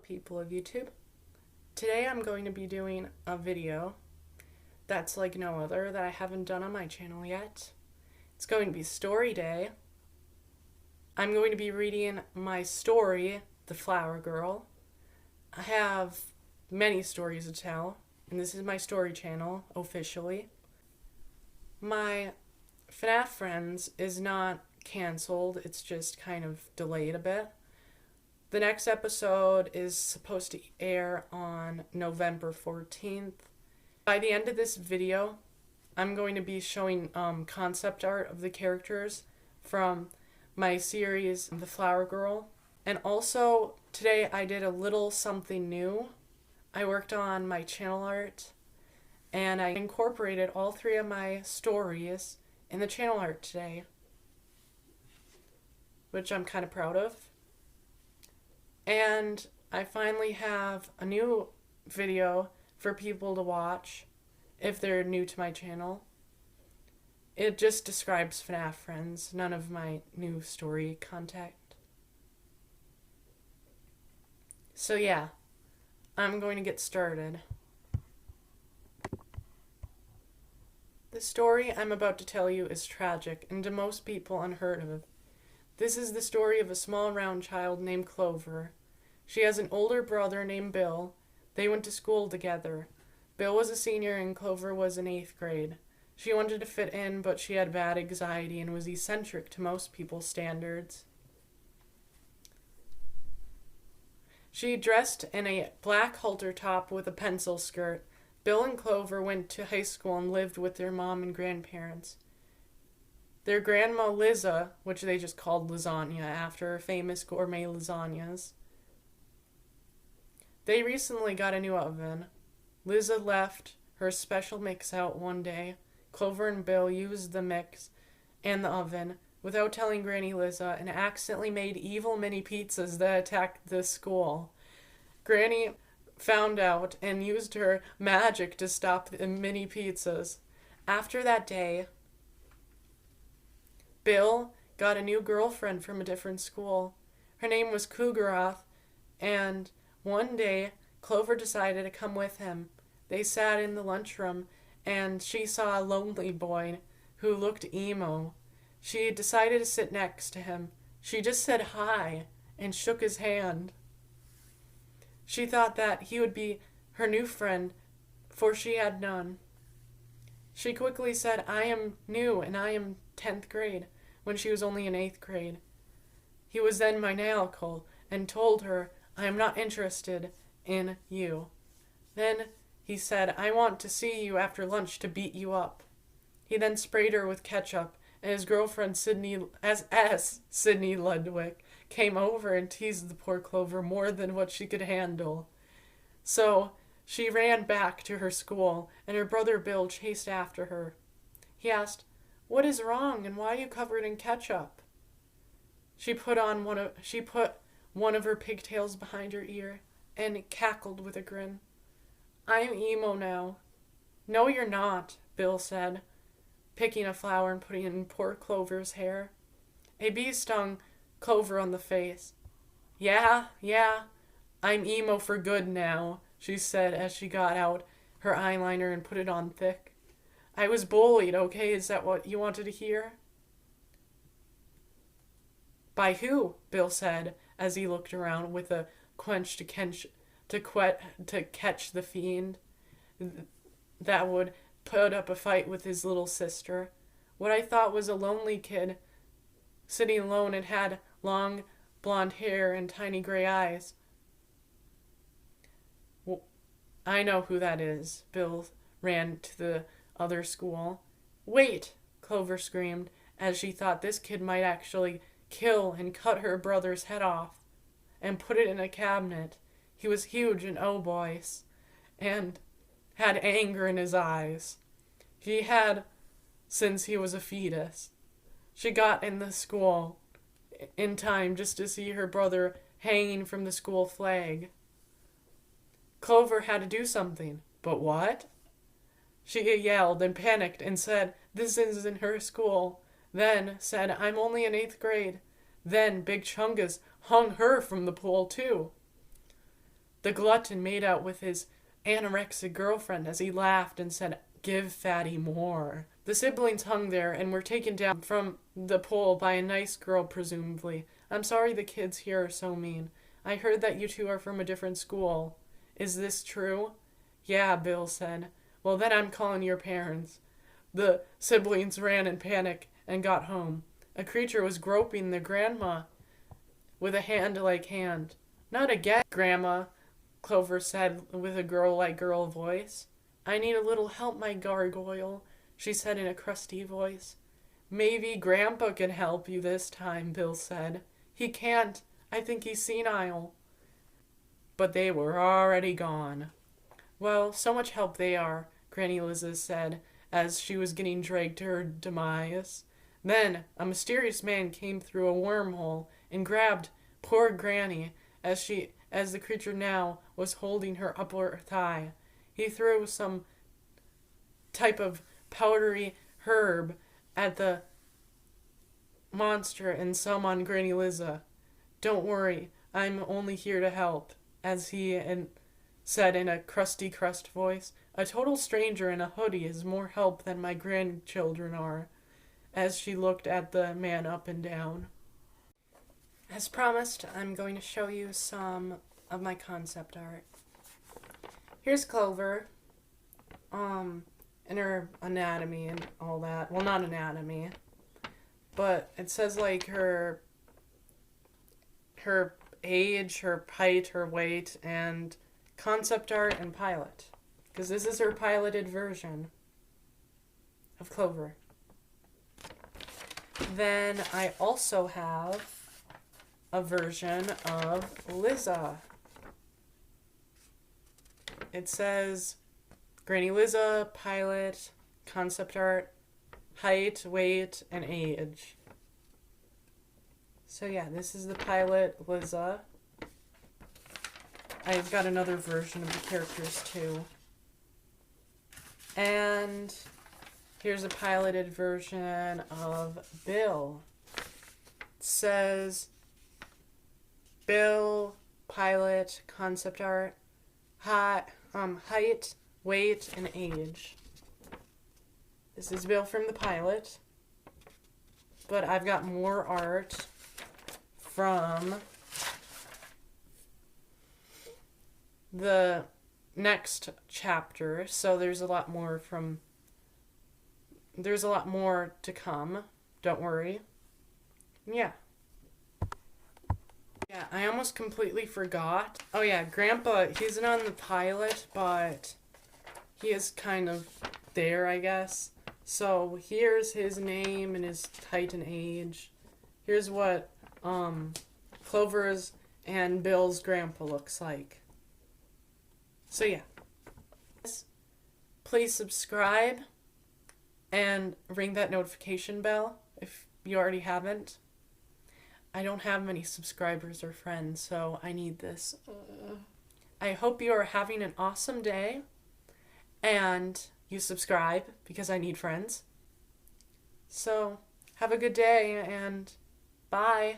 people of YouTube. Today I'm going to be doing a video that's like no other that I haven't done on my channel yet. It's going to be story day. I'm going to be reading my story, The Flower Girl. I have many stories to tell, and this is my story channel, officially. My FNAF Friends is not canceled, it's just kind of delayed a bit. The next episode is supposed to air on November 14th. By the end of this video, I'm going to be showing concept art of the characters from my series, The Flower Girl. And also, today I did a little something new. I worked on my channel art, and I incorporated all three of my stories in the channel art today, which I'm kind of proud of. And I finally have a new video for people to watch if they're new to my channel. It just describes FNAF Friends, none of my new story content. So yeah, I'm going to get started. The story I'm about to tell you is tragic and to most people unheard of. This is the story of a small round child named Clover. She has an older brother named Bill. They went to school together. Bill was a senior and Clover was in 8th grade. She wanted to fit in, but she had bad anxiety and was eccentric to most people's standards. She dressed in a black halter top with a pencil skirt. Bill and Clover went to high school and lived with their mom and grandparents. Their Grandma Lizza, which they just called lasagna after famous gourmet lasagnas. They recently got a new oven. Lizza left her special mix out one day. Clover and Bill used the mix and the oven without telling Granny Lizza and accidentally made evil mini pizzas that attacked the school. Granny found out and used her magic to stop the mini pizzas. After that day, Bill got a new girlfriend from a different school. Her name was Cougaroth, and one day Clover decided to come with him. They sat in the lunchroom, and she saw a lonely boy who looked emo. She decided to sit next to him. She just said hi and shook his hand. She thought that he would be her new friend, for she had none. She quickly said, "I am new and I am 10th grade," when she was only in 8th grade. He was then maniacal and told her, "I am not interested in you." Then he said, "I want to see you after lunch to beat you up." He then sprayed her with ketchup, and his girlfriend Sydney Ludwig came over and teased the poor Clover more than what she could handle. So she ran back to her school, and her brother Bill chased after her. He asked, "What is wrong, and why are you covered in ketchup?" She put one of her pigtails behind her ear and cackled with a grin. "I am emo now." "No, you're not," Bill said, picking a flower and putting it in poor Clover's hair. A bee stung Clover on the face. Yeah, I'm emo for good now," she said as she got out her eyeliner and put it on thick. "I was bullied, okay? Is that what you wanted to hear?" "By who?" Bill said as he looked around with a quench to catch the fiend that would put up a fight with his little sister. What I thought was a lonely kid sitting alone and had long blonde hair and tiny gray eyes. Well, I know who that is. Bill ran to the other school. "Wait!" Clover screamed as she thought this kid might actually kill and cut her brother's head off and put it in a cabinet. He was huge and obese and had anger in his eyes. He had since he was a fetus. She got in the school in time just to see her brother hanging from the school flag. Clover had to do something. But what? She yelled and panicked and said, "This isn't her school." Then said, "I'm only in 8th grade." Then Big Chungus hung her from the pole too. The glutton made out with his anorexic girlfriend as he laughed and said, "Give Fatty more." The siblings hung there and were taken down from the pole by a nice girl, presumably. "I'm sorry the kids here are so mean. I heard that you two are from a different school. Is this true?" "Yeah," Bill said. "Well, then I'm calling your parents." The siblings ran in panic and got home. A creature was groping their grandma with a hand-like hand. "Not again, Grandma," Clover said with a girl-like girl voice. "I need a little help, my gargoyle," she said in a crusty voice. "Maybe Grandpa can help you this time," Bill said. "He can't. I think he's senile." But they were already gone. "Well, so much help they are," Granny Lizza said as she was getting dragged to her demise. Then a mysterious man came through a wormhole and grabbed poor Granny as the creature now was holding her upper thigh. He threw some type of powdery herb at the monster and some on Granny Lizza. "Don't worry, I'm only here to help," as he said in a crusty crust voice. "A total stranger in a hoodie is more help than my grandchildren are," as she looked at the man up and down. As promised, I'm going to show you some of my concept art. Here's Clover, and her anatomy and all that. Well, not anatomy, but it says like her age, her height, her weight, and concept art and pilot. Because this is her piloted version of Clover. Then I also have a version of Lizza. It says Granny Lizza, pilot, concept art, height, weight, and age. So yeah, this is the pilot, Lizza. I've got another version of the characters too. And here's a piloted version of Bill. It says Bill, pilot, concept art, height, weight, and age. This is Bill from the pilot. But I've got more art from the next chapter, so there's a lot more to come. Don't worry. Yeah, I almost completely forgot. Oh yeah, Grandpa, he's not on the pilot, but he is kind of there, I guess. So here's his name and his height and age. Here's what Clover's and Bill's grandpa looks like. So yeah, please subscribe and ring that notification bell if you already haven't. I don't have many subscribers or friends, so I need this. I hope you are having an awesome day and you subscribe because I need friends. So have a good day and bye.